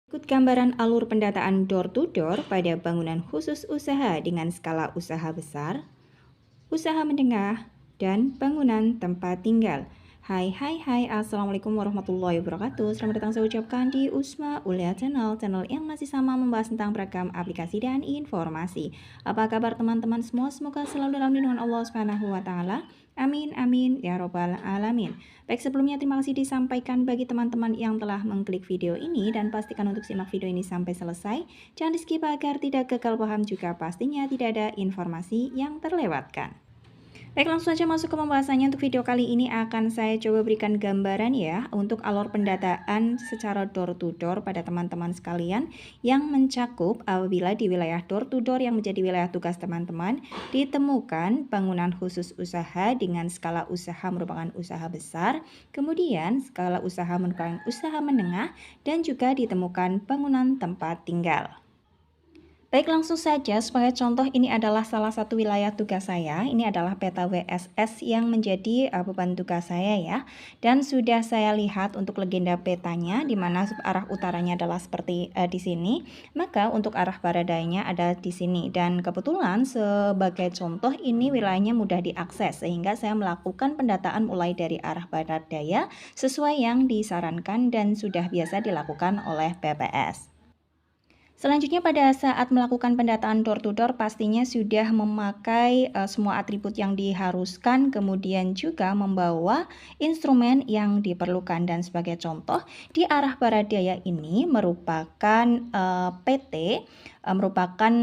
Ikut gambaran alur pendataan door to door pada bangunan khusus usaha dengan skala usaha besar, usaha menengah, dan bangunan tempat tinggal. Hai, Assalamualaikum warahmatullahi wabarakatuh. Selamat datang saya ucapkan di Usma Ulia Channel yang masih sama membahas tentang beragam aplikasi dan informasi. Apa kabar teman-teman semua? Semoga selalu dalam lindungan Allah Subhanahu wa taala. Amin, amin, ya robbal alamin. Baik, sebelumnya terima kasih disampaikan bagi teman-teman yang telah mengklik video ini, dan pastikan untuk simak video ini sampai selesai. Jangan di skip agar tidak gagal paham, juga pastinya tidak ada informasi yang terlewatkan. Baik, langsung saja masuk ke pembahasannya. Untuk video kali ini akan saya coba berikan gambaran ya untuk alur pendataan secara door to door pada teman-teman sekalian yang mencakup apabila di wilayah door to door yang menjadi wilayah tugas teman-teman ditemukan bangunan khusus usaha dengan skala usaha merupakan usaha besar, kemudian skala usaha merupakan usaha menengah, dan juga ditemukan bangunan tempat tinggal. Baik, langsung saja sebagai contoh ini adalah salah satu wilayah tugas saya. Ini adalah peta WSS yang menjadi beban tugas saya ya. Dan sudah saya lihat untuk legenda petanya di mana arah utaranya adalah seperti di sini. Maka untuk arah baradanya ada di sini, dan kebetulan sebagai contoh ini wilayahnya mudah diakses sehingga saya melakukan pendataan mulai dari arah barat daya sesuai yang disarankan dan sudah biasa dilakukan oleh PPS. Selanjutnya pada saat melakukan pendataan door to door pastinya sudah memakai semua atribut yang diharuskan, kemudian juga membawa instrumen yang diperlukan. Dan sebagai contoh di arah barat daya ini merupakan PT, merupakan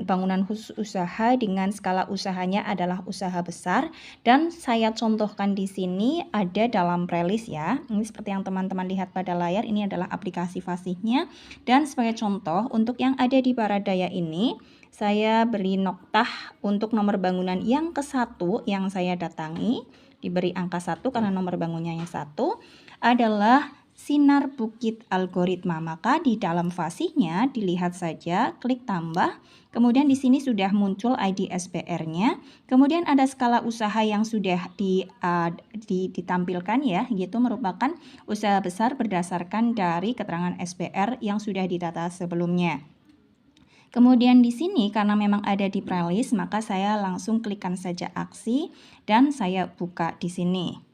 bangunan khusus usaha dengan skala usahanya adalah usaha besar, dan saya contohkan di sini ada dalam prelis ya. Ini seperti yang teman-teman lihat pada layar, ini adalah aplikasi fasihnya. Dan sebagai contoh untuk yang ada di barat daya ini, saya beri noktah untuk nomor bangunan yang ke-1 yang saya datangi, diberi angka 1 karena nomor bangunnya yang 1 adalah Sinar Bukit Algoritma. Maka di dalam fasihnya dilihat saja, klik tambah. Kemudian di sini sudah muncul ID SPR-nya. Kemudian ada skala usaha yang sudah ditampilkan ya, gitu merupakan usaha besar berdasarkan dari keterangan SPR yang sudah didata sebelumnya. Kemudian di sini karena memang ada di prelis, maka saya langsung klikkan saja aksi dan saya buka di sini.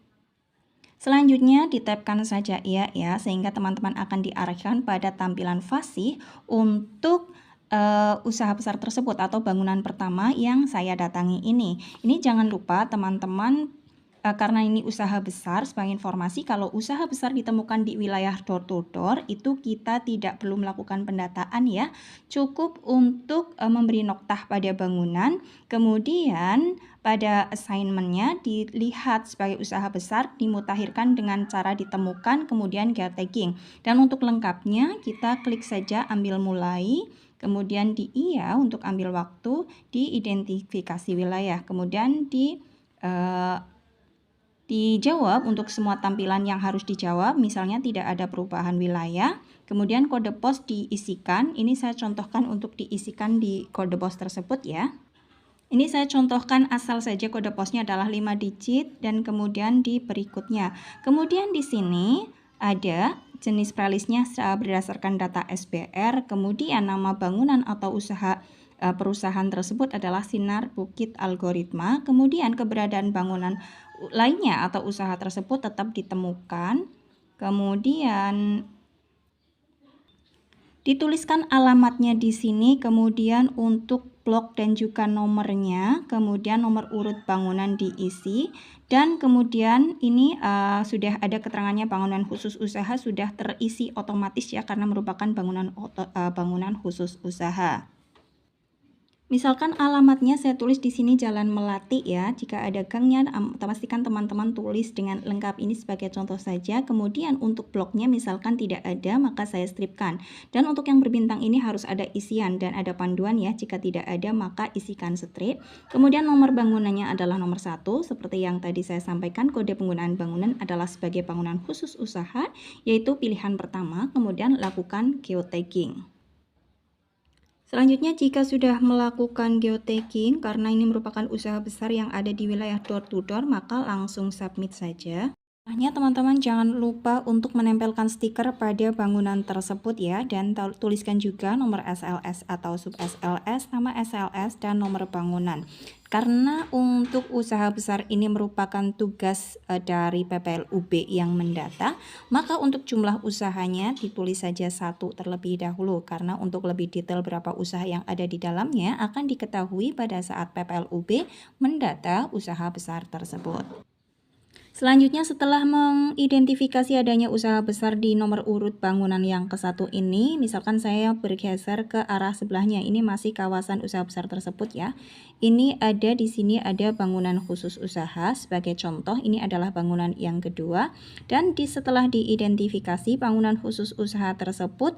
Selanjutnya ditapkan saja iya ya, sehingga teman-teman akan diarahkan pada tampilan fasih untuk usaha besar tersebut atau bangunan pertama yang saya datangi ini. Ini jangan lupa teman-teman, karena ini usaha besar, sebagai informasi kalau usaha besar ditemukan di wilayah door to door itu kita tidak perlu melakukan pendataan ya, cukup untuk memberi noktah pada bangunan, kemudian pada assignmentnya dilihat sebagai usaha besar, dimutakhirkan dengan cara ditemukan, kemudian geotagging. Dan untuk lengkapnya kita klik saja ambil mulai, kemudian di iya untuk ambil waktu, di identifikasi wilayah, kemudian dijawab untuk semua tampilan yang harus dijawab, misalnya tidak ada perubahan wilayah, kemudian kode pos diisikan. Ini saya contohkan untuk diisikan di kode pos tersebut ya. Ini saya contohkan asal saja, kode posnya adalah 5 digit dan kemudian di berikutnya. Kemudian di sini ada jenis prelisnya berdasarkan data SPR, kemudian nama bangunan atau usaha perusahaan tersebut adalah Sinar Bukit Algoritma, kemudian keberadaan bangunan lainnya atau usaha tersebut tetap ditemukan, kemudian dituliskan alamatnya di sini, kemudian untuk blok dan juga nomornya, kemudian nomor urut bangunan diisi, dan kemudian ini sudah ada keterangannya bangunan khusus usaha sudah terisi otomatis ya, karena merupakan bangunan khusus usaha. Misalkan alamatnya saya tulis di sini Jalan Melati ya. Jika ada gangnya, pastikan teman-teman tulis dengan lengkap, ini sebagai contoh saja. Kemudian untuk bloknya misalkan tidak ada, maka saya stripkan. Dan untuk yang berbintang ini harus ada isian dan ada panduan ya. Jika tidak ada, maka isikan strip. Kemudian nomor bangunannya adalah nomor 1, seperti yang tadi saya sampaikan. Kode penggunaan bangunan adalah sebagai bangunan khusus usaha, yaitu pilihan pertama. Kemudian lakukan geotagging. Selanjutnya, jika sudah melakukan geotagging, karena ini merupakan usaha besar yang ada di wilayah door to door, maka langsung submit saja. Teman-teman jangan lupa untuk menempelkan stiker pada bangunan tersebut ya, dan tuliskan juga nomor SLS atau sub SLS, nama SLS, dan nomor bangunan. Karena untuk usaha besar ini merupakan tugas dari PPLUB yang mendata, maka untuk jumlah usahanya ditulis saja 1 terlebih dahulu, karena untuk lebih detail berapa usaha yang ada di dalamnya akan diketahui pada saat PPLUB mendata usaha besar tersebut. Selanjutnya, setelah mengidentifikasi adanya usaha besar di nomor urut bangunan yang ke-1 ini, misalkan saya bergeser ke arah sebelahnya, ini masih kawasan usaha besar tersebut ya. Ini ada di sini ada bangunan khusus usaha sebagai contoh, ini adalah bangunan yang kedua, dan setelah diidentifikasi bangunan khusus usaha tersebut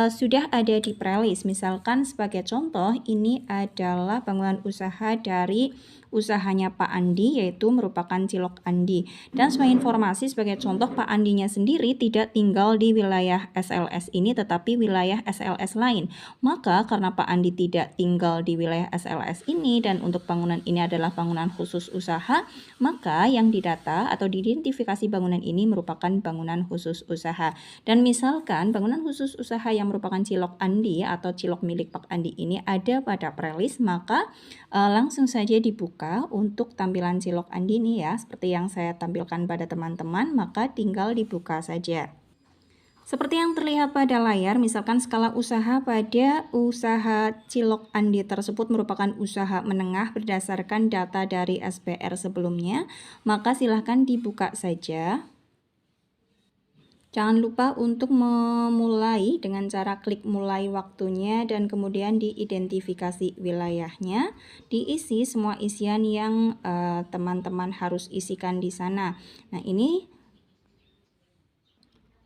sudah ada di prelis. Misalkan sebagai contoh, ini adalah bangunan usaha dari usahanya Pak Andi, yaitu merupakan Cilok Andi. Dan sebagai informasi, sebagai contoh, Pak Andinya sendiri tidak tinggal di wilayah SLS ini, tetapi wilayah SLS lain. Maka karena Pak Andi tidak tinggal di wilayah SLS ini dan untuk bangunan ini adalah bangunan khusus usaha, maka yang didata atau diidentifikasi bangunan ini merupakan bangunan khusus usaha. Dan misalkan bangunan khusus usaha yang merupakan Cilok Andi atau Cilok milik Pak Andi ini ada pada prelis, maka langsung saja dibuka untuk tampilan Cilok Andi nih ya, seperti yang saya tampilkan pada teman-teman, maka tinggal dibuka saja. Seperti yang terlihat pada layar, misalkan skala usaha pada usaha Cilok Andi tersebut merupakan usaha menengah berdasarkan data dari SPR sebelumnya, maka silahkan dibuka saja. Jangan lupa untuk memulai dengan cara klik mulai waktunya dan kemudian diidentifikasi wilayahnya, diisi semua isian yang teman-teman harus isikan di sana. Nah, ini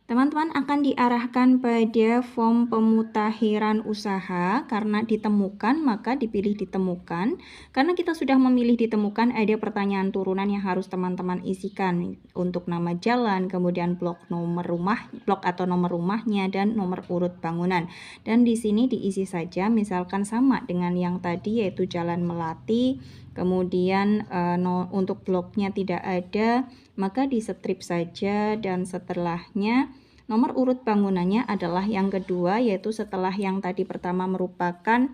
teman-teman akan diarahkan pada form pemutakhiran usaha. Karena ditemukan, maka dipilih ditemukan. Karena kita sudah memilih ditemukan, ada pertanyaan turunan yang harus teman-teman isikan untuk nama jalan, kemudian blok atau nomor rumahnya, dan nomor urut bangunan. Dan di sini diisi saja, misalkan sama dengan yang tadi, yaitu Jalan Melati. Kemudian untuk bloknya tidak ada, maka di strip saja, dan setelahnya nomor urut bangunannya adalah yang kedua, yaitu setelah yang tadi pertama merupakan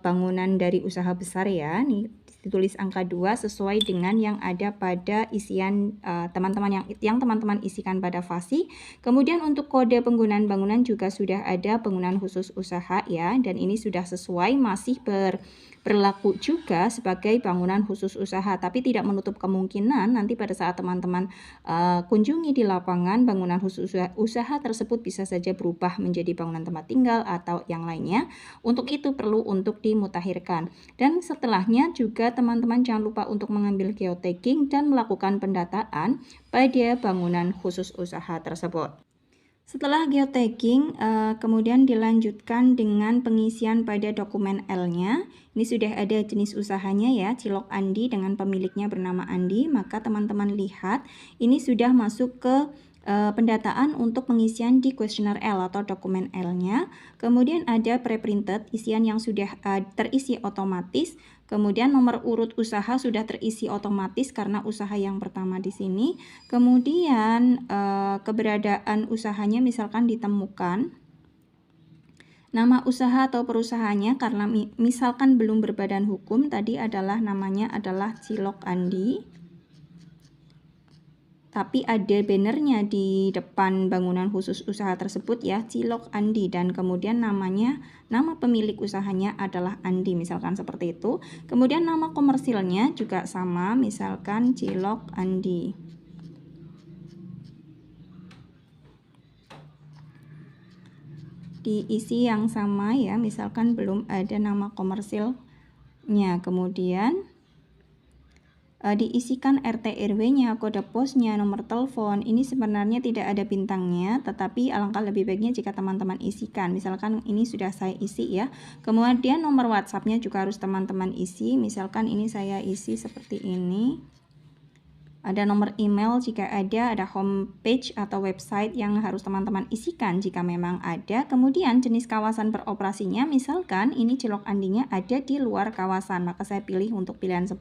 bangunan dari usaha besar ya. Nih ditulis angka 2 sesuai dengan yang ada pada isian teman-teman yang teman-teman isikan pada fasi. Kemudian untuk kode penggunaan bangunan juga sudah ada bangunan khusus usaha ya, dan ini sudah sesuai, masih berlaku juga sebagai bangunan khusus usaha, tapi tidak menutup kemungkinan nanti pada saat teman-teman kunjungi di lapangan, bangunan khusus usaha tersebut bisa saja berubah menjadi bangunan tempat tinggal atau yang lainnya. Untuk itu perlu untuk dimutakhirkan. Dan setelahnya juga teman-teman jangan lupa untuk mengambil geotagging dan melakukan pendataan pada bangunan khusus usaha tersebut. Setelah geotagging, kemudian dilanjutkan dengan pengisian pada dokumen L-nya. Ini sudah ada jenis usahanya ya, Cilok Andi dengan pemiliknya bernama Andi. Maka teman-teman lihat, ini sudah masuk ke pendataan untuk pengisian di kuesioner L atau dokumen L-nya. Kemudian ada preprinted, isian yang sudah terisi otomatis. Kemudian nomor urut usaha sudah terisi otomatis karena usaha yang pertama di sini. Kemudian keberadaan usahanya misalkan ditemukan. Nama usaha atau perusahaannya karena misalkan belum berbadan hukum, tadi adalah namanya adalah Cilok Andi. Tapi ada bannernya di depan bangunan khusus usaha tersebut ya, Cilok Andi, dan kemudian nama pemilik usahanya adalah Andi, misalkan seperti itu. Kemudian nama komersilnya juga sama, misalkan Cilok Andi. Diisi yang sama ya, misalkan belum ada nama komersilnya. Kemudian diisikan RT RW-nya, kode posnya, nomor telepon. Ini sebenarnya tidak ada bintangnya, tetapi alangkah lebih baiknya jika teman-teman isikan. Misalkan ini sudah saya isi ya. Kemudian nomor WhatsApp-nya juga harus teman-teman isi. Misalkan ini saya isi seperti ini. Ada nomor email jika ada homepage atau website yang harus teman-teman isikan jika memang ada. Kemudian jenis kawasan beroperasinya, misalkan ini Cilok Andinya ada di luar kawasan, maka saya pilih untuk pilihan 10.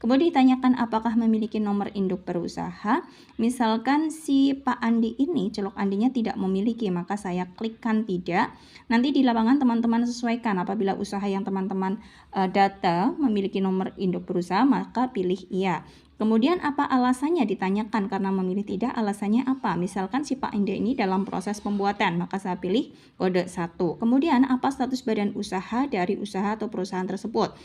Kemudian ditanyakan apakah memiliki nomor induk berusaha. Misalkan si Pak Andi ini, Cilok Andinya tidak memiliki, maka saya klikkan tidak. Nanti di lapangan teman-teman sesuaikan, apabila usaha yang teman-teman data memiliki nomor induk berusaha, maka pilih iya. Kemudian apa alasannya ditanyakan, karena memilih tidak alasannya apa. Misalkan si Pak Andi ini dalam proses pembuatan, maka saya pilih kode 1. Kemudian apa status badan usaha dari usaha atau perusahaan tersebut.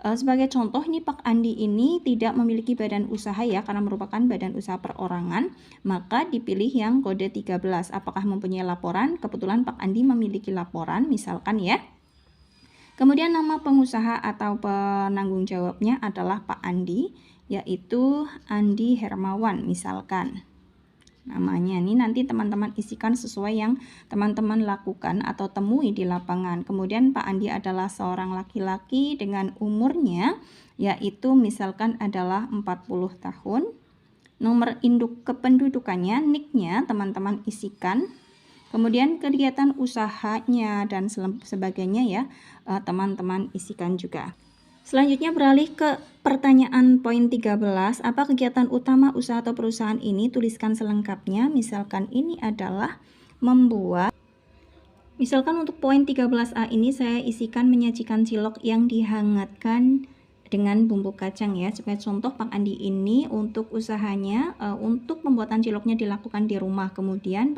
Sebagai contoh ini Pak Andi ini tidak memiliki badan usaha ya, karena merupakan badan usaha perorangan, maka dipilih yang kode 13. Apakah mempunyai laporan? Kebetulan Pak Andi memiliki laporan misalkan ya. Kemudian nama pengusaha atau penanggung jawabnya adalah Pak Andi, yaitu Andi Hermawan misalkan. Namanya ini nanti teman-teman isikan sesuai yang teman-teman lakukan atau temui di lapangan. Kemudian Pak Andi adalah seorang laki-laki dengan umurnya yaitu misalkan adalah 40 tahun. Nomor induk kependudukannya, NIK-nya teman-teman isikan. Kemudian kegiatan usahanya dan sebagainya ya, teman-teman isikan juga. Selanjutnya beralih ke pertanyaan poin 13, apa kegiatan utama usaha atau perusahaan ini? Tuliskan selengkapnya. Misalkan ini adalah membuat, misalkan untuk poin 13A ini saya isikan menyajikan cilok yang dihangatkan dengan bumbu kacang ya. Sebagai contoh Pak Andi ini untuk usahanya untuk pembuatan ciloknya dilakukan di rumah, kemudian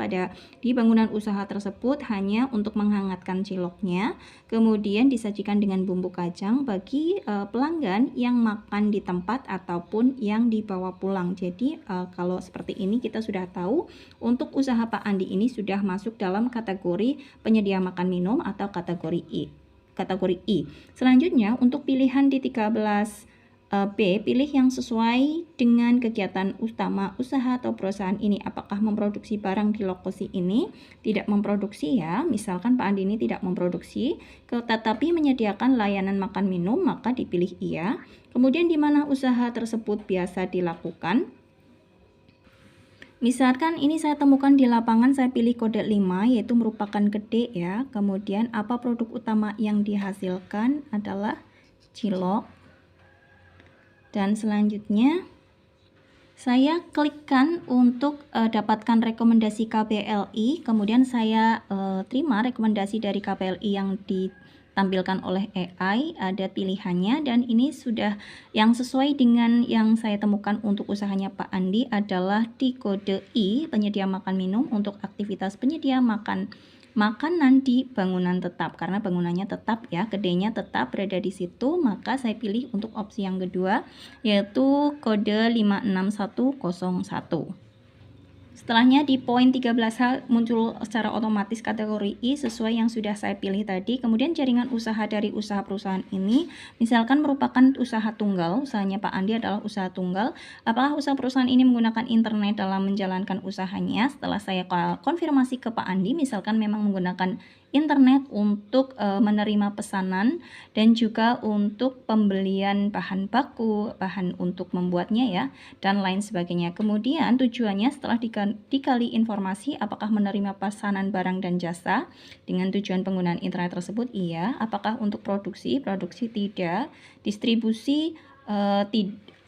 di bangunan usaha tersebut hanya untuk menghangatkan ciloknya, kemudian disajikan dengan bumbu kacang bagi pelanggan yang makan di tempat ataupun yang dibawa pulang. Jadi kalau seperti ini kita sudah tahu untuk usaha Pak Andi ini sudah masuk dalam kategori penyedia makan minum atau kategori I. Selanjutnya untuk pilihan di 13B, pilih yang sesuai dengan kegiatan utama usaha atau perusahaan ini. Apakah memproduksi barang di lokasi ini? Tidak memproduksi ya. Misalkan Pak Andi ini tidak memproduksi, tetapi menyediakan layanan makan minum, maka dipilih iya. Kemudian di mana usaha tersebut biasa dilakukan? Misalkan ini saya temukan di lapangan, saya pilih kode 5 yaitu merupakan gede ya. Kemudian apa produk utama yang dihasilkan adalah cilok. Dan selanjutnya saya klikkan untuk dapatkan rekomendasi KPLI. Kemudian saya terima rekomendasi dari KPLI yang ditampilkan oleh AI, ada pilihannya, dan ini sudah yang sesuai dengan yang saya temukan untuk usahanya Pak Andi adalah di kode I, penyedia makan minum untuk aktivitas penyedia makanan di bangunan tetap, karena bangunannya tetap ya, gedenya tetap berada di situ, maka saya pilih untuk opsi yang kedua yaitu kode 56101. Setelahnya di poin 13H muncul secara otomatis kategori I sesuai yang sudah saya pilih tadi. Kemudian jaringan usaha dari usaha perusahaan ini misalkan merupakan usaha tunggal, usahanya Pak Andi adalah usaha tunggal. Apakah usaha perusahaan ini menggunakan internet dalam menjalankan usahanya? Setelah saya konfirmasi ke Pak Andi, misalkan memang menggunakan internet untuk menerima pesanan dan juga untuk pembelian bahan baku, bahan untuk membuatnya ya, dan lain sebagainya. Kemudian tujuannya setelah dikali informasi apakah menerima pesanan barang dan jasa dengan tujuan penggunaan internet tersebut iya. Apakah untuk produksi tidak, distribusi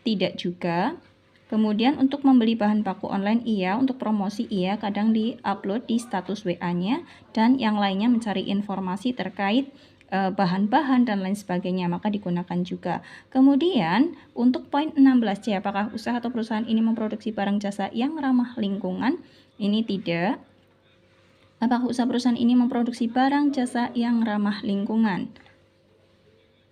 tidak juga. Kemudian untuk membeli bahan baku online iya, untuk promosi iya, kadang di-upload di status WA-nya, dan yang lainnya mencari informasi terkait bahan-bahan dan lain sebagainya, maka digunakan juga. Kemudian untuk poin 16C, apakah usaha atau perusahaan ini memproduksi barang jasa yang ramah lingkungan? Ini tidak. Apakah usaha perusahaan ini memproduksi barang jasa yang ramah lingkungan?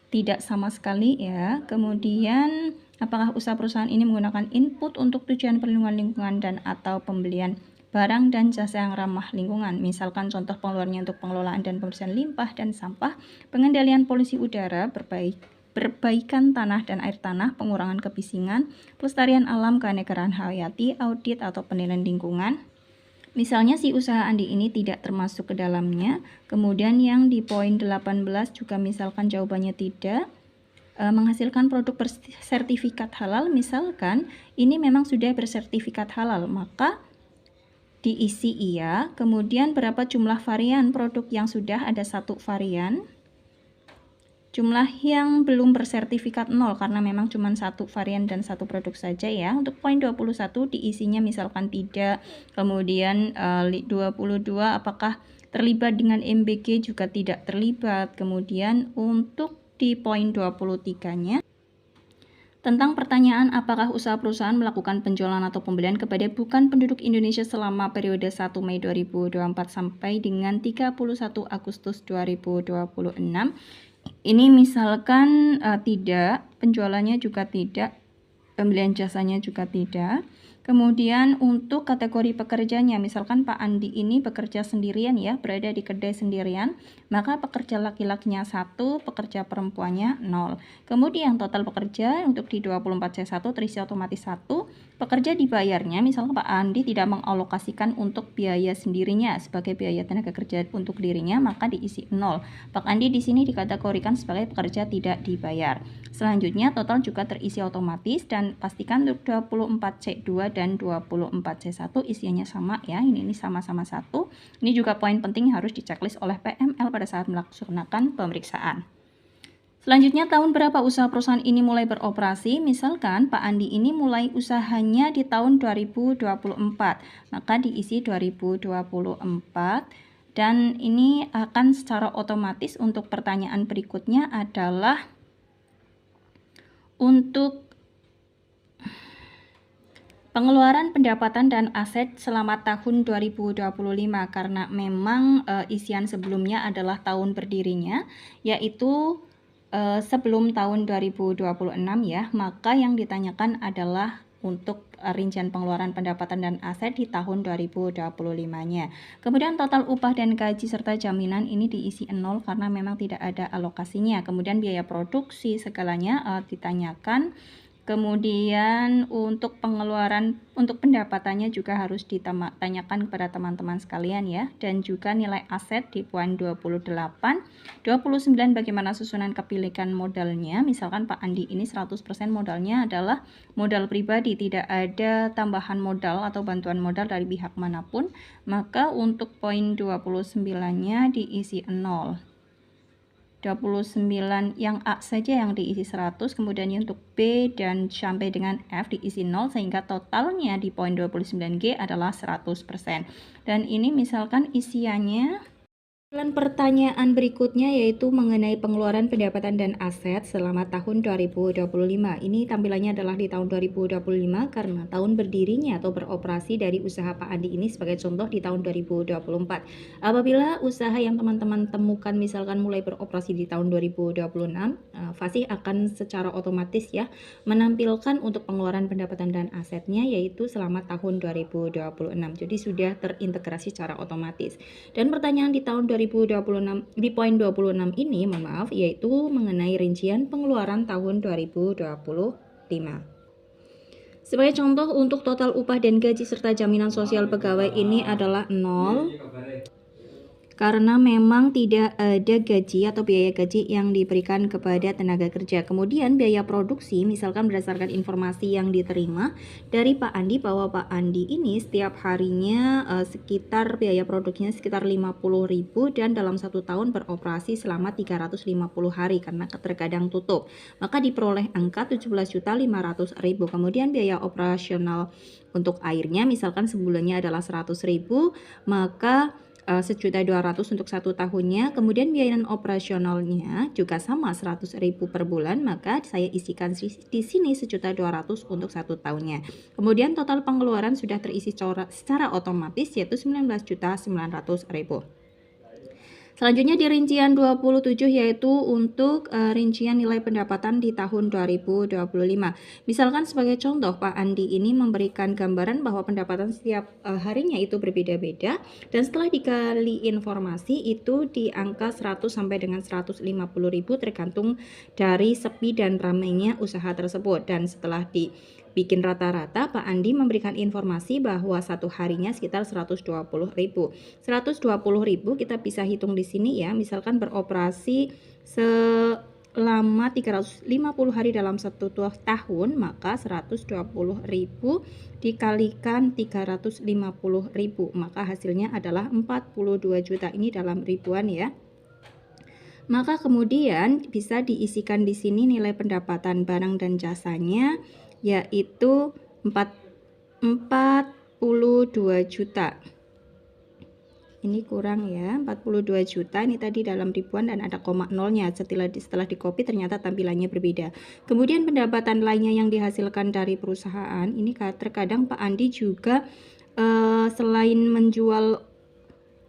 Tidak sama sekali ya. Kemudian apakah usaha perusahaan ini menggunakan input untuk tujuan perlindungan lingkungan dan atau pembelian barang dan jasa yang ramah lingkungan? Misalkan contoh pengeluarannya untuk pengelolaan dan pembersihan limbah dan sampah, pengendalian polusi udara, perbaikan tanah dan air tanah, pengurangan kebisingan, pelestarian alam, keanekaragaman hayati, audit atau penilaian lingkungan. Misalnya si usaha Andi ini tidak termasuk ke dalamnya. Kemudian yang di poin 18 juga misalkan jawabannya tidak. menghasilkan produk bersertifikat halal, misalkan ini memang sudah bersertifikat halal, maka diisi iya, kemudian berapa jumlah varian produk yang sudah ada 1 varian, jumlah yang belum bersertifikat 0 karena memang cuma 1 varian dan 1 produk saja ya. Untuk poin 21 diisinya misalkan tidak, kemudian 22 apakah terlibat dengan MBG juga tidak terlibat. Kemudian untuk di poin 23-nya tentang pertanyaan apakah usaha perusahaan melakukan penjualan atau pembelian kepada bukan penduduk Indonesia selama periode 1 Mei 2024 sampai dengan 31 Agustus 2026. Ini misalkan tidak, penjualannya juga tidak, pembelian jasanya juga tidak. Kemudian untuk kategori pekerjanya, misalkan Pak Andi ini bekerja sendirian ya, berada di kedai sendirian, maka pekerja laki-lakinya 1, pekerja perempuannya 0. Kemudian total pekerja untuk di 24C1 terisi otomatis 1, pekerja dibayarnya, misalkan Pak Andi tidak mengalokasikan untuk biaya sendirinya sebagai biaya tenaga kerja untuk dirinya, maka diisi 0. Pak Andi di sini dikategorikan sebagai pekerja tidak dibayar. Selanjutnya total juga terisi otomatis dan pastikan untuk 24C2 dan 24C1 isiannya sama ya. Ini sama-sama 1. Ini juga poin penting harus diceklis oleh PML pada saat melaksanakan pemeriksaan. Selanjutnya, tahun berapa usaha perusahaan ini mulai beroperasi? Misalkan Pak Andi ini mulai usahanya di tahun 2024, maka diisi 2024. Dan ini akan secara otomatis untuk pertanyaan berikutnya adalah untuk pengeluaran pendapatan dan aset selama tahun 2025 karena memang isian sebelumnya adalah tahun berdirinya, yaitu sebelum tahun 2026 ya, maka yang ditanyakan adalah untuk rincian pengeluaran pendapatan dan aset di tahun 2025-nya. Kemudian total upah dan gaji serta jaminan ini diisi 0 karena memang tidak ada alokasinya. Kemudian biaya produksi segalanya ditanyakan. Kemudian untuk pengeluaran, untuk pendapatannya juga harus ditanyakan kepada teman-teman sekalian ya. Dan juga nilai aset di poin 28. 29 bagaimana susunan kepemilikan modalnya. Misalkan Pak Andi ini 100% modalnya adalah modal pribadi, tidak ada tambahan modal atau bantuan modal dari pihak manapun. Maka untuk poin 29-nya diisi 0. 29 yang A saja yang diisi 100, kemudian untuk B dan sampai dengan F diisi 0 sehingga totalnya di poin 29G adalah 100%. Dan ini misalkan isiannya. Dan pertanyaan berikutnya yaitu mengenai pengeluaran pendapatan dan aset selama tahun 2025. Ini tampilannya adalah di tahun 2025 karena tahun berdirinya atau beroperasi dari usaha Pak Andi ini sebagai contoh di tahun 2024. Apabila usaha yang teman-teman temukan misalkan mulai beroperasi di tahun 2026, Fasih akan secara otomatis ya menampilkan untuk pengeluaran pendapatan dan asetnya yaitu selama tahun 2026. Jadi sudah terintegrasi secara otomatis. Dan pertanyaan di tahun 2026 di poin 26 ini, mohon maaf, yaitu mengenai rincian pengeluaran tahun 2025. Sebagai contoh untuk total upah dan gaji serta jaminan sosial pegawai ini adalah 0 karena memang tidak ada gaji atau biaya gaji yang diberikan kepada tenaga kerja. Kemudian biaya produksi misalkan berdasarkan informasi yang diterima dari Pak Andi bahwa Pak Andi ini setiap harinya sekitar biaya produksinya sekitar 50.000 dan dalam 1 tahun beroperasi selama 350 hari karena terkadang tutup. Maka diperoleh angka 17.500.000. Kemudian biaya operasional untuk airnya misalkan sebulannya adalah 100.000, maka 1.200.000 untuk 1 tahunnya. Kemudian biaya operasionalnya juga sama 100.000 per bulan, maka saya isikan di sini 1.200.000 untuk 1 tahunnya. Kemudian total pengeluaran sudah terisi secara otomatis yaitu 19.900.000. Selanjutnya di rincian 27 yaitu untuk rincian nilai pendapatan di tahun 2025. Misalkan sebagai contoh Pak Andi ini memberikan gambaran bahwa pendapatan setiap harinya itu berbeda-beda dan setelah dikali informasi itu di angka 100 sampai dengan 150.000 tergantung dari sepi dan ramainya usaha tersebut. Dan setelah dibikin rata-rata, Pak Andi memberikan informasi bahwa satu harinya sekitar 120.000. 120.000 kita bisa hitung di sini ya, misalkan beroperasi lama 350 hari dalam 1 tahun, maka 120.000 dikalikan 350.000, maka hasilnya adalah 42 juta. Ini dalam ribuan ya. Maka kemudian bisa diisikan di sini nilai pendapatan barang dan jasanya, yaitu 42 juta. Ini kurang ya, 42 juta ini tadi dalam ribuan dan ada koma nolnya. Setelah di copy ternyata tampilannya berbeda. Kemudian pendapatan lainnya yang dihasilkan dari perusahaan, ini terkadang Pak Andi juga selain menjual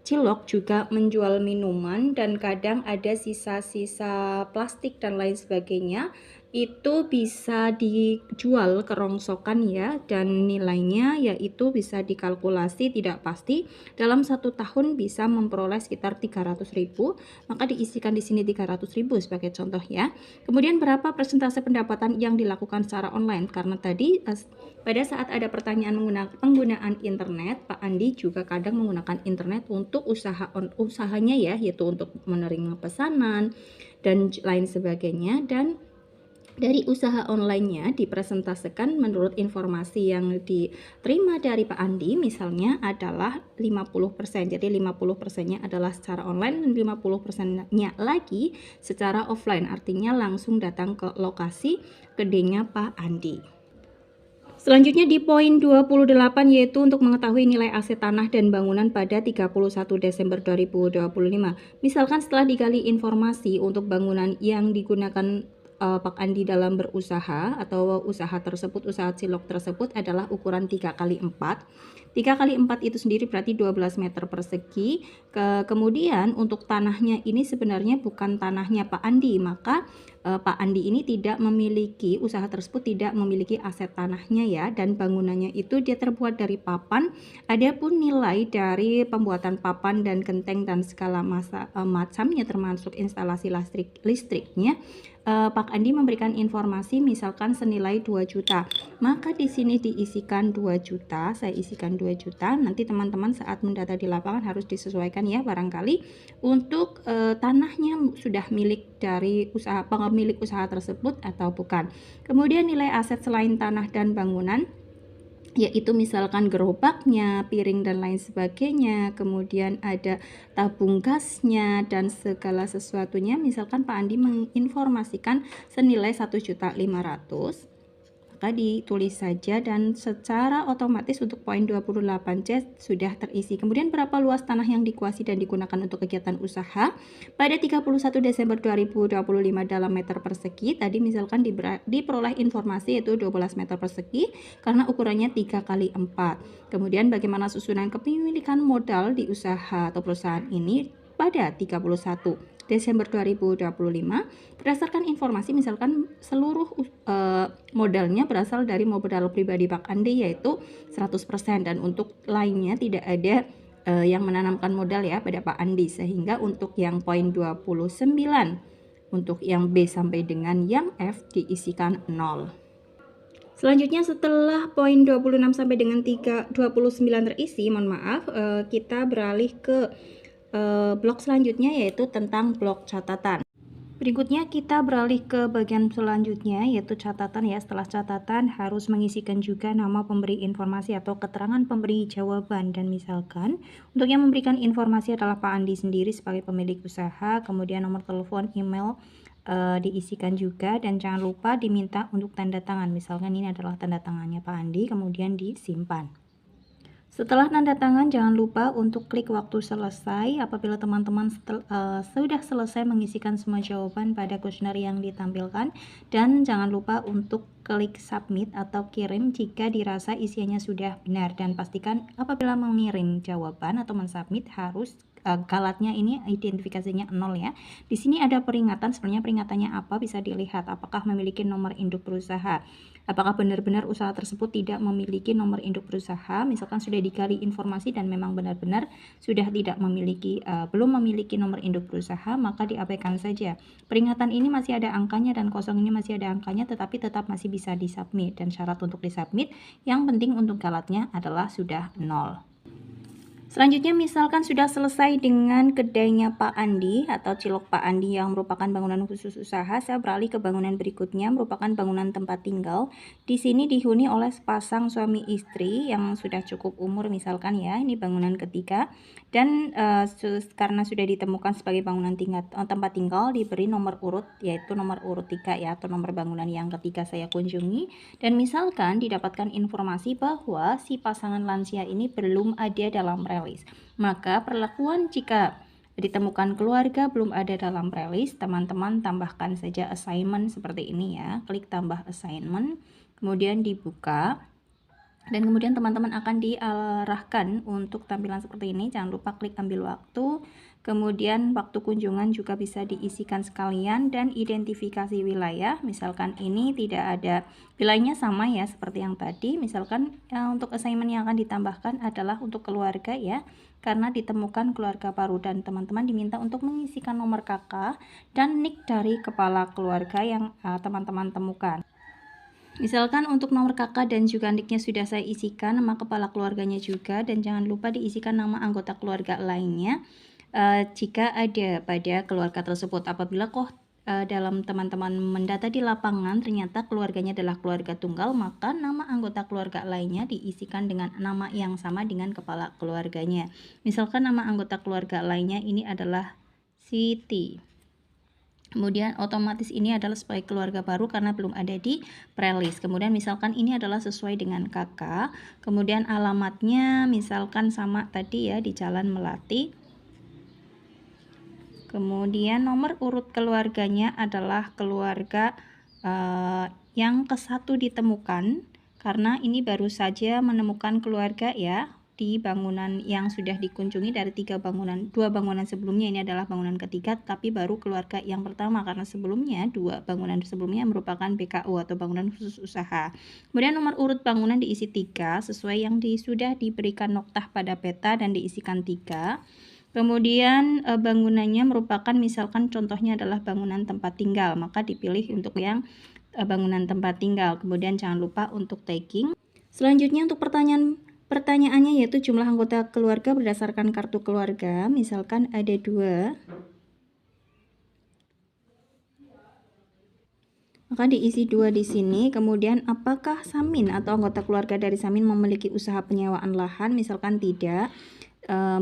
cilok juga menjual minuman, dan kadang ada sisa-sisa plastik dan lain sebagainya. Itu bisa dijual kerongsokan ya, dan nilainya yaitu bisa dikalkulasi tidak pasti. Dalam 1 tahun bisa memperoleh sekitar 300.000, maka diisikan di sini 300.000 sebagai contoh ya. Kemudian berapa persentase pendapatan yang dilakukan secara online? Karena tadi pada saat ada pertanyaan penggunaan internet, Pak Andi juga kadang menggunakan internet untuk usahanya ya, yaitu untuk menerima pesanan dan lain sebagainya. Dan dari usaha online-nya dipresentasikan menurut informasi yang diterima dari Pak Andi misalnya adalah 50%. Jadi 50%-nya adalah secara online dan 50%-nya lagi secara offline. Artinya langsung datang ke lokasi gedenya Pak Andi. Selanjutnya di poin 28 yaitu untuk mengetahui nilai aset tanah dan bangunan pada 31 Desember 2025. Misalkan setelah digali informasi untuk bangunan yang digunakan Pak Andi dalam berusaha atau usaha tersebut, usaha cilok tersebut adalah ukuran 3x4. 3x4 itu sendiri berarti 12 meter persegi. Kemudian untuk tanahnya ini sebenarnya bukan tanahnya Pak Andi, maka Pak Andi ini tidak memiliki, usaha tersebut tidak memiliki aset tanahnya ya, dan bangunannya itu dia terbuat dari papan. Adapun nilai dari pembuatan papan dan genteng dan segala macamnya termasuk instalasi listriknya, Pak Andi memberikan informasi misalkan senilai 2 juta. Maka di sini diisikan 2 juta, saya isikan 2 juta. Nanti teman-teman saat mendata di lapangan harus disesuaikan ya, barangkali untuk tanahnya sudah milik dari pemilik usaha tersebut atau bukan. Kemudian nilai aset selain tanah dan bangunan, yaitu misalkan gerobaknya, piring dan lain sebagainya, kemudian ada tabung gasnya dan segala sesuatunya. Misalkan Pak Andi menginformasikan senilai 1.500.000, maka ditulis saja dan secara otomatis untuk poin 28C sudah terisi. Kemudian berapa luas tanah yang dikuasai dan digunakan untuk kegiatan usaha pada 31 Desember 2025 dalam meter persegi. Tadi misalkan diperoleh informasi yaitu 12 meter persegi karena ukurannya 3x4. Kemudian bagaimana susunan kepemilikan modal di usaha atau perusahaan ini pada 31 Desember 2025 berdasarkan informasi misalkan seluruh modalnya berasal dari modal pribadi Pak Andi yaitu 100%, dan untuk lainnya tidak ada yang menanamkan modal ya pada Pak Andi, sehingga untuk yang poin 29 untuk yang B sampai dengan yang F diisikan 0. Selanjutnya setelah poin 26 sampai dengan 29 terisi, mohon maaf, kita beralih ke blok selanjutnya yaitu tentang blok catatan. Berikutnya kita beralih ke bagian selanjutnya yaitu catatan ya. Setelah catatan harus mengisikan juga nama pemberi informasi atau keterangan pemberi jawaban, dan misalkan untuk yang memberikan informasi adalah Pak Andi sendiri sebagai pemilik usaha, kemudian nomor telepon, email diisikan juga, dan jangan lupa diminta untuk tanda tangan. Misalkan ini adalah tanda tangannya Pak Andi, kemudian disimpan. Setelah tanda tangan, jangan lupa untuk klik waktu selesai apabila teman-teman sudah selesai mengisikan semua jawaban pada kuesioner yang ditampilkan, dan jangan lupa untuk klik submit atau kirim jika dirasa isiannya sudah benar, dan pastikan apabila mengirim jawaban atau mensubmit harus galatnya ini identifikasinya 0 ya. Di sini ada peringatan, sebenarnya peringatannya apa bisa dilihat, apakah memiliki nomor induk berusaha. Apakah benar-benar usaha tersebut tidak memiliki nomor induk berusaha, misalkan sudah digali informasi dan memang benar-benar sudah tidak memiliki belum memiliki nomor induk berusaha, maka diabaikan saja. Peringatan ini masih ada angkanya dan kosong ini masih ada angkanya, tetapi tetap masih bisa disubmit, dan syarat untuk disubmit yang penting untuk galatnya adalah sudah 0. Selanjutnya misalkan sudah selesai dengan kedainya Pak Andi atau cilok Pak Andi yang merupakan bangunan khusus usaha, saya beralih ke bangunan berikutnya merupakan bangunan tempat tinggal. Di sini dihuni oleh sepasang suami istri yang sudah cukup umur misalkan ya, ini bangunan ketiga dan karena sudah ditemukan sebagai bangunan tempat tinggal diberi nomor urut yaitu nomor urut 3 ya atau nomor bangunan yang ketiga saya kunjungi dan misalkan didapatkan informasi bahwa si pasangan lansia ini belum ada dalam maka perlakuan jika ditemukan keluarga belum ada dalam prelis, teman-teman tambahkan saja assignment seperti ini ya. Klik tambah assignment, kemudian dibuka. Dan kemudian teman-teman akan diarahkan untuk tampilan seperti ini. Jangan lupa klik ambil waktu. Kemudian waktu kunjungan juga bisa diisikan sekalian dan identifikasi wilayah. Misalkan ini tidak ada wilayahnya sama ya seperti yang tadi. Misalkan untuk assignment yang akan ditambahkan adalah untuk keluarga ya. Karena ditemukan keluarga baru dan teman-teman diminta untuk mengisikan nomor kakak dan nik dari kepala keluarga yang teman-teman temukan. Misalkan untuk nomor kakak dan juga niknya sudah saya isikan, nama kepala keluarganya juga, dan jangan lupa diisikan nama anggota keluarga lainnya jika ada pada keluarga tersebut. Apabila dalam teman-teman mendata di lapangan ternyata keluarganya adalah keluarga tunggal, maka nama anggota keluarga lainnya diisikan dengan nama yang sama dengan kepala keluarganya. Misalkan nama anggota keluarga lainnya ini adalah Siti. Kemudian otomatis ini adalah sebagai keluarga baru karena belum ada di prelis. Kemudian misalkan ini adalah sesuai dengan kakak. Kemudian alamatnya misalkan sama tadi ya di Jalan Melati. Kemudian nomor urut keluarganya adalah keluarga yang ke-1 ditemukan karena ini baru saja menemukan keluarga ya. Di bangunan yang sudah dikunjungi dari 2 bangunan sebelumnya, ini adalah bangunan ketiga tapi baru keluarga yang pertama karena sebelumnya 2 bangunan sebelumnya merupakan BKU atau bangunan khusus usaha. Kemudian nomor urut bangunan diisi 3 sesuai yang sudah diberikan noktah pada peta dan diisikan 3. Kemudian bangunannya merupakan misalkan contohnya adalah bangunan tempat tinggal, maka dipilih untuk yang bangunan tempat tinggal. Kemudian jangan lupa untuk tagging. Selanjutnya untuk pertanyaannya yaitu jumlah anggota keluarga berdasarkan kartu keluarga. Misalkan ada 2, maka diisi 2 di sini. Kemudian apakah Samin atau anggota keluarga dari Samin memiliki usaha penyewaan lahan? Misalkan tidak.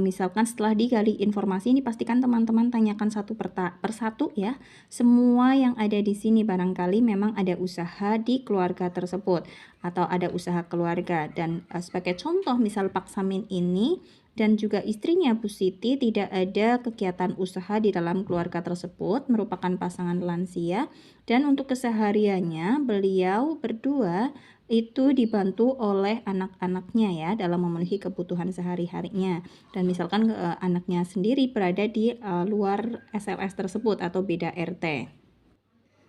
Misalkan setelah digali informasi ini pastikan teman-teman tanyakan satu persatu ya. Semua yang ada di sini barangkali memang ada usaha di keluarga tersebut atau ada usaha keluarga dan sebagai contoh misal Pak Samin ini dan juga istrinya Bu Siti tidak ada kegiatan usaha di dalam keluarga tersebut, merupakan pasangan lansia dan untuk kesehariannya beliau berdua itu dibantu oleh anak-anaknya ya dalam memenuhi kebutuhan sehari-harinya dan misalkan anaknya sendiri berada di luar SLS tersebut atau beda RT.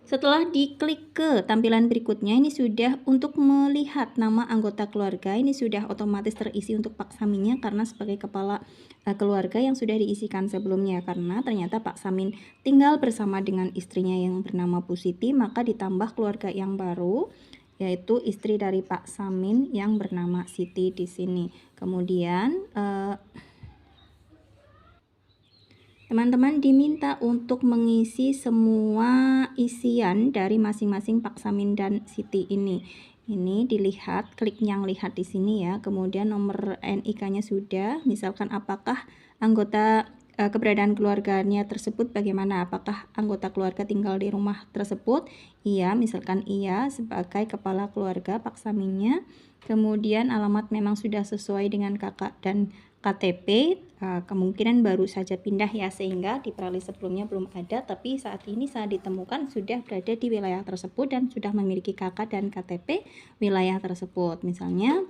Setelah diklik ke tampilan berikutnya ini sudah untuk melihat nama anggota keluarga, ini sudah otomatis terisi untuk Pak Saminnya karena sebagai kepala keluarga yang sudah diisikan sebelumnya karena ternyata Pak Samin tinggal bersama dengan istrinya yang bernama Bu Siti, maka ditambah keluarga yang baru yaitu istri dari Pak Samin yang bernama Siti di sini. Kemudian teman-teman diminta untuk mengisi semua isian dari masing-masing Pak Samin dan Siti ini. Ini dilihat, klik yang lihat di sini ya. Kemudian nomor NIK-nya sudah, misalkan apakah anggota keberadaan keluarganya tersebut bagaimana, apakah anggota keluarga tinggal di rumah tersebut? Iya, misalkan iya sebagai kepala keluarga Pak Saminnya. Kemudian alamat memang sudah sesuai dengan kakak dan KTP, kemungkinan baru saja pindah ya sehingga di prelis sebelumnya belum ada, tapi saat ini saat ditemukan sudah berada di wilayah tersebut dan sudah memiliki KK dan KTP wilayah tersebut. Misalnya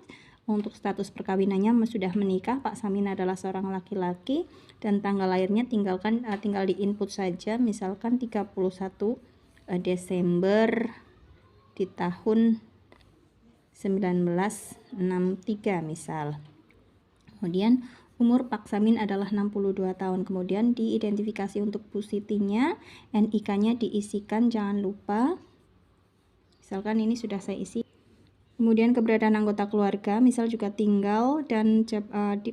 untuk status perkawinannya sudah menikah, Pak Samin adalah seorang laki-laki dan tanggal lahirnya tinggal di input saja, misalkan 31 Desember di tahun 1963 misal. Kemudian umur Pak Samin adalah 62 tahun. Kemudian diidentifikasi untuk Bu Sitinya, NIK-nya diisikan jangan lupa. Misalkan ini sudah saya isi. Kemudian keberadaan anggota keluarga, misal juga tinggal dan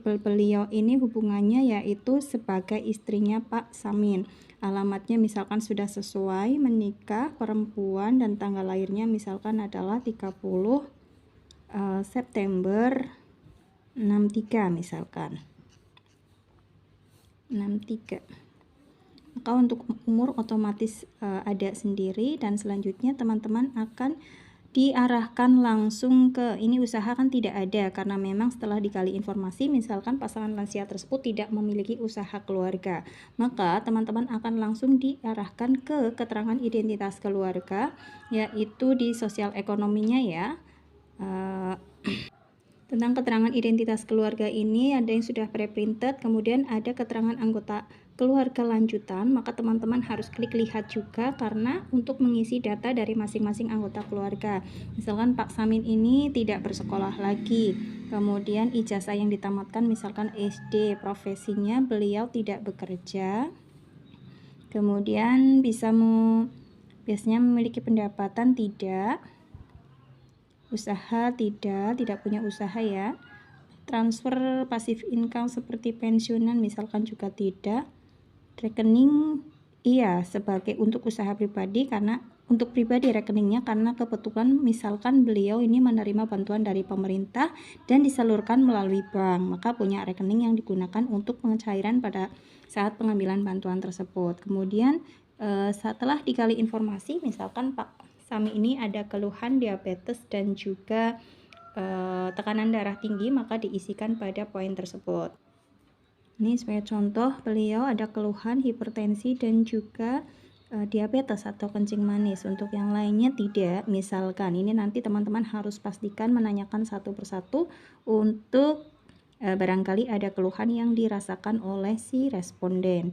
beliau ini hubungannya yaitu sebagai istrinya Pak Samin. Alamatnya misalkan sudah sesuai, menikah, perempuan, dan tanggal lahirnya misalkan adalah 30 September 63 misalkan. 63. Maka untuk umur otomatis ada sendiri, dan selanjutnya teman-teman akan diarahkan langsung ke ini usaha kan tidak ada karena memang setelah dikali informasi misalkan pasangan lansia tersebut tidak memiliki usaha keluarga, maka teman-teman akan langsung diarahkan ke keterangan identitas keluarga, yaitu di sosial ekonominya ya. Tentang keterangan identitas keluarga ini ada yang sudah pre-printed, kemudian ada keterangan anggota keluarga lanjutan, maka teman-teman harus klik lihat juga karena untuk mengisi data dari masing-masing anggota keluarga. Misalkan Pak Samin ini tidak bersekolah lagi, kemudian ijazah yang ditamatkan misalkan SD, profesinya beliau tidak bekerja, kemudian biasanya memiliki pendapatan tidak, usaha tidak punya usaha ya, transfer pasif income seperti pensiunan misalkan juga tidak, rekening iya sebagai untuk usaha pribadi karena untuk pribadi rekeningnya karena kebetulan misalkan beliau ini menerima bantuan dari pemerintah dan disalurkan melalui bank, maka punya rekening yang digunakan untuk pencairan pada saat pengambilan bantuan tersebut. Kemudian setelah dikali informasi misalkan Pak Sami ini ada keluhan diabetes dan juga tekanan darah tinggi, maka diisikan pada poin tersebut. Ini sebagai contoh, beliau ada keluhan hipertensi dan juga diabetes atau kencing manis. Untuk yang lainnya tidak, misalkan ini nanti teman-teman harus pastikan menanyakan satu persatu untuk barangkali ada keluhan yang dirasakan oleh si responden.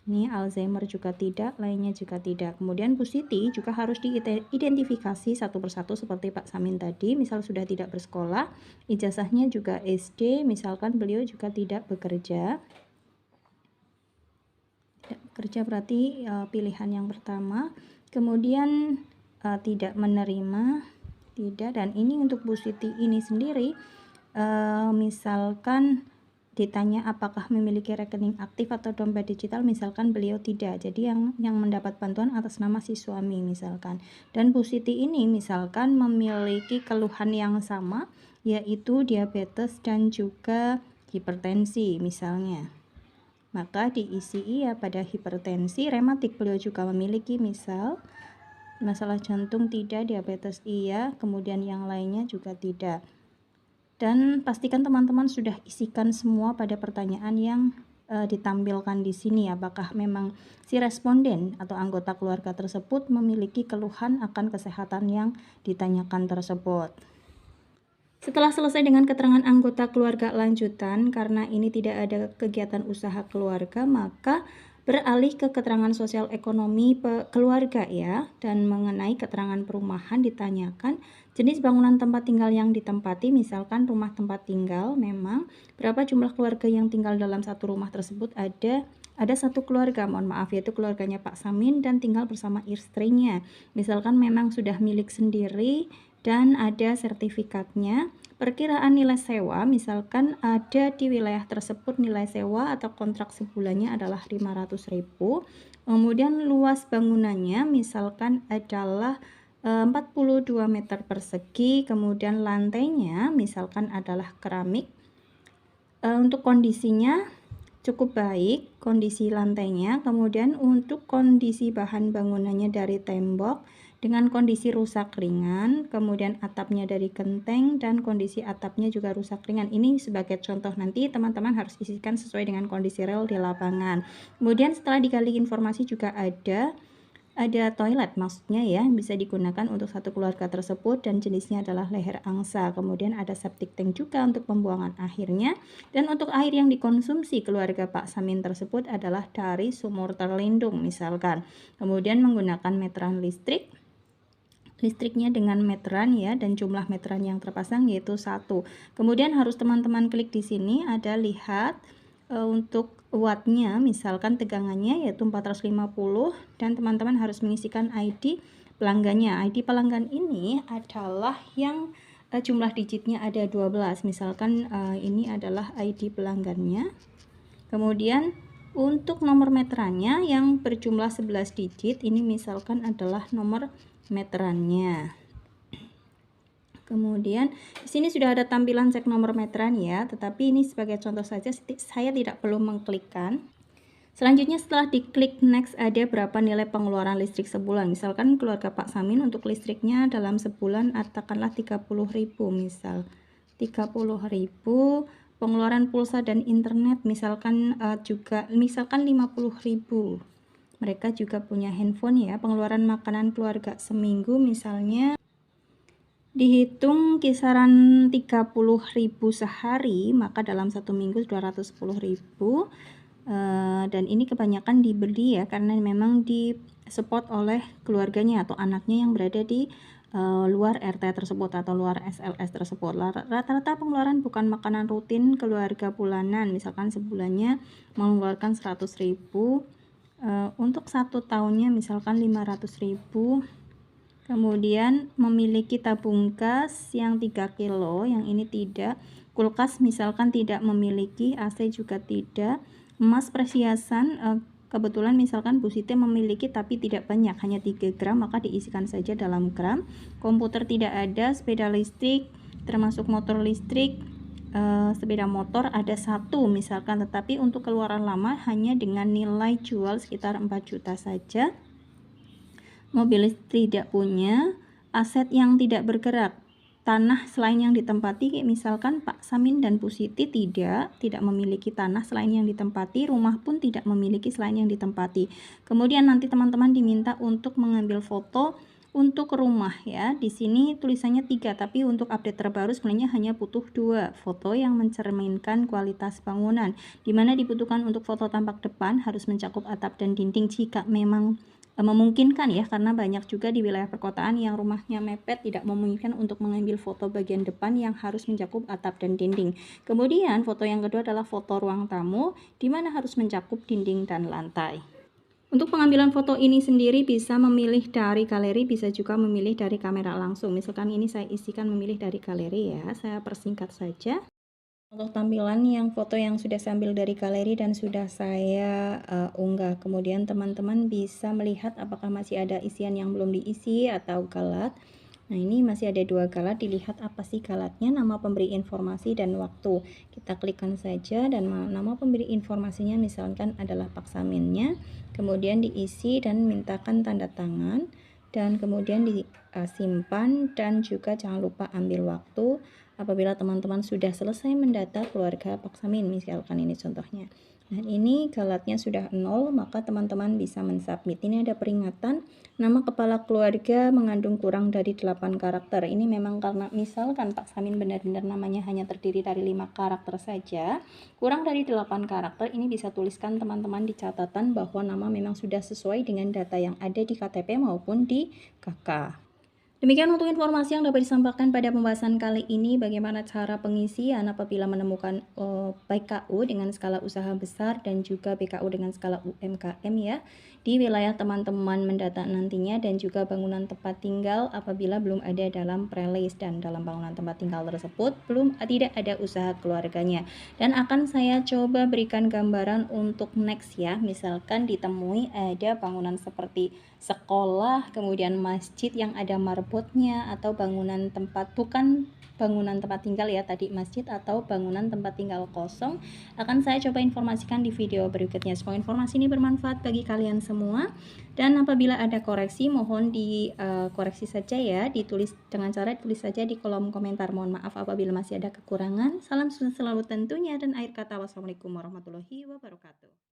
Ini Alzheimer juga tidak, lainnya juga tidak. Kemudian Bu Siti juga harus diidentifikasi satu persatu seperti Pak Samin tadi, misal sudah tidak bersekolah, ijazahnya juga SD, misalkan beliau juga tidak bekerja. Tidak bekerja berarti pilihan yang pertama. Kemudian tidak menerima, tidak, dan ini untuk Bu Siti ini sendiri misalkan ditanya apakah memiliki rekening aktif atau dompet digital, misalkan beliau tidak, jadi yang mendapat bantuan atas nama si suami misalkan. Dan Bu Siti ini misalkan memiliki keluhan yang sama, yaitu diabetes dan juga hipertensi misalnya, maka diisi iya pada hipertensi. Rematik beliau juga memiliki, misal masalah jantung tidak, diabetes iya, kemudian yang lainnya juga tidak. Dan pastikan teman-teman sudah isikan semua pada pertanyaan yang ditampilkan di sini, apakah memang si responden atau anggota keluarga tersebut memiliki keluhan akan kesehatan yang ditanyakan tersebut. Setelah selesai dengan keterangan anggota keluarga lanjutan, karena ini tidak ada kegiatan usaha keluarga, maka beralih ke keterangan sosial ekonomi keluarga ya, dan mengenai keterangan perumahan ditanyakan jenis bangunan tempat tinggal yang ditempati, misalkan rumah tempat tinggal, memang berapa jumlah keluarga yang tinggal dalam satu rumah tersebut, ada satu keluarga, mohon maaf, yaitu keluarganya Pak Samin dan tinggal bersama istrinya. Misalkan memang sudah milik sendiri dan ada sertifikatnya. Perkiraan nilai sewa, misalkan ada di wilayah tersebut nilai sewa atau kontrak sebulannya adalah 500.000. Kemudian luas bangunannya misalkan adalah 42 meter persegi, kemudian lantainya misalkan adalah keramik. Untuk kondisinya cukup baik, kondisi lantainya. Kemudian untuk kondisi bahan bangunannya dari tembok dengan kondisi rusak ringan, kemudian atapnya dari genteng dan kondisi atapnya juga rusak ringan. Ini sebagai contoh, nanti teman-teman harus isikan sesuai dengan kondisi real di lapangan. Kemudian setelah digali informasi juga ada toilet, maksudnya ya, bisa digunakan untuk satu keluarga tersebut dan jenisnya adalah leher angsa. Kemudian ada septic tank juga untuk pembuangan akhirnya, dan untuk air yang dikonsumsi keluarga Pak Samin tersebut adalah dari sumur terlindung misalkan. Kemudian menggunakan meteran listriknya dengan meteran ya, dan jumlah meteran yang terpasang yaitu 1. Kemudian harus teman-teman klik di sini, ada lihat untuk wattnya, misalkan tegangannya yaitu 450, dan teman-teman harus mengisikan ID pelanggannya. ID pelanggan ini adalah yang jumlah digitnya ada 12. Misalkan ini adalah ID pelanggannya. Kemudian untuk nomor meterannya yang berjumlah 11 digit, ini misalkan adalah nomor meterannya. Kemudian di sini sudah ada tampilan cek nomor meteran ya, tetapi ini sebagai contoh saja, saya tidak perlu mengklikkan. Selanjutnya setelah diklik next, ada berapa nilai pengeluaran listrik sebulan. Misalkan keluarga Pak Samin untuk listriknya dalam sebulan katakanlah 30.000 misal. 30.000, pengeluaran pulsa dan internet misalkan juga misalkan 50.000. Mereka juga punya handphone ya. Pengeluaran makanan keluarga seminggu misalnya dihitung kisaran 30.000 sehari, maka dalam satu minggu 210.000. Dan ini kebanyakan dibeli ya, karena memang disupport oleh keluarganya atau anaknya yang berada di luar RT tersebut atau luar SLS tersebut. Rata-rata pengeluaran bukan makanan rutin keluarga bulanan, misalkan sebulannya mengeluarkan 100.000, untuk 1 tahunnya misalkan 500.000. Kemudian memiliki tabung gas yang 3 kilo, yang ini tidak. Kulkas misalkan tidak memiliki, AC juga tidak. Emas perhiasan kebetulan misalkan Bu Siti memiliki tapi tidak banyak, hanya 3 gram, maka diisikan saja dalam gram. Komputer tidak ada, sepeda listrik termasuk motor listrik, sepeda motor ada 1 misalkan, tetapi untuk keluaran lama hanya dengan nilai jual sekitar 4 juta saja. Mobil tidak punya, aset yang tidak bergerak, tanah selain yang ditempati, misalkan Pak Samin dan Bu Siti tidak memiliki tanah selain yang ditempati, rumah pun tidak memiliki selain yang ditempati. Kemudian nanti teman-teman diminta untuk mengambil foto untuk rumah ya. Di sini tulisannya 3, tapi untuk update terbaru sebenarnya hanya butuh 2 foto yang mencerminkan kualitas bangunan, dimana dibutuhkan untuk foto tampak depan harus mencakup atap dan dinding jika memang memungkinkan ya, karena banyak juga di wilayah perkotaan yang rumahnya mepet, tidak memungkinkan untuk mengambil foto bagian depan yang harus mencakup atap dan dinding. Kemudian foto yang kedua adalah foto ruang tamu, di mana harus mencakup dinding dan lantai. Untuk pengambilan foto ini sendiri bisa memilih dari galeri, bisa juga memilih dari kamera langsung. Misalkan ini saya isikan memilih dari galeri ya, saya persingkat saja. Untuk tampilan yang foto yang sudah saya ambil dari galeri dan sudah saya unggah, kemudian teman-teman bisa melihat apakah masih ada isian yang belum diisi atau galat. Nah, ini masih ada 2 galat, dilihat apa sih galatnya, nama pemberi informasi dan waktu. Kita klikkan saja dan nama pemberi informasinya misalkan adalah Pak Saminnya, kemudian diisi dan mintakan tanda tangan, dan kemudian disimpan, dan juga jangan lupa ambil waktu apabila teman-teman sudah selesai mendata keluarga Pak Samin, misalkan ini contohnya. Nah, ini galatnya sudah 0, maka teman-teman bisa mensubmit. Ini ada peringatan, nama kepala keluarga mengandung kurang dari 8 karakter. Ini memang karena misalkan Pak Samin benar-benar namanya hanya terdiri dari 5 karakter saja, kurang dari 8 karakter, ini bisa tuliskan teman-teman di catatan bahwa nama memang sudah sesuai dengan data yang ada di KTP maupun di KK. Demikian untuk informasi yang dapat disampaikan pada pembahasan kali ini, bagaimana cara pengisian apabila menemukan PKU dengan skala usaha besar dan juga PKU dengan skala UMKM ya, di wilayah teman-teman mendata nantinya, dan juga bangunan tempat tinggal apabila belum ada dalam prelist dan dalam bangunan tempat tinggal tersebut tidak ada usaha keluarganya. Dan akan saya coba berikan gambaran untuk next ya, misalkan ditemui ada bangunan seperti sekolah, kemudian masjid yang ada marbotnya, atau bangunan tempat bukan bangunan tempat tinggal ya, tadi masjid atau bangunan tempat tinggal kosong, akan saya coba informasikan di video berikutnya. Semoga informasi ini bermanfaat bagi kalian semua, dan apabila ada koreksi mohon dikoreksi saja ya, ditulis dengan cara tulis saja di kolom komentar. Mohon maaf apabila masih ada kekurangan. Salam sukses selalu tentunya, dan akhir kata wassalamualaikum warahmatullahi wabarakatuh.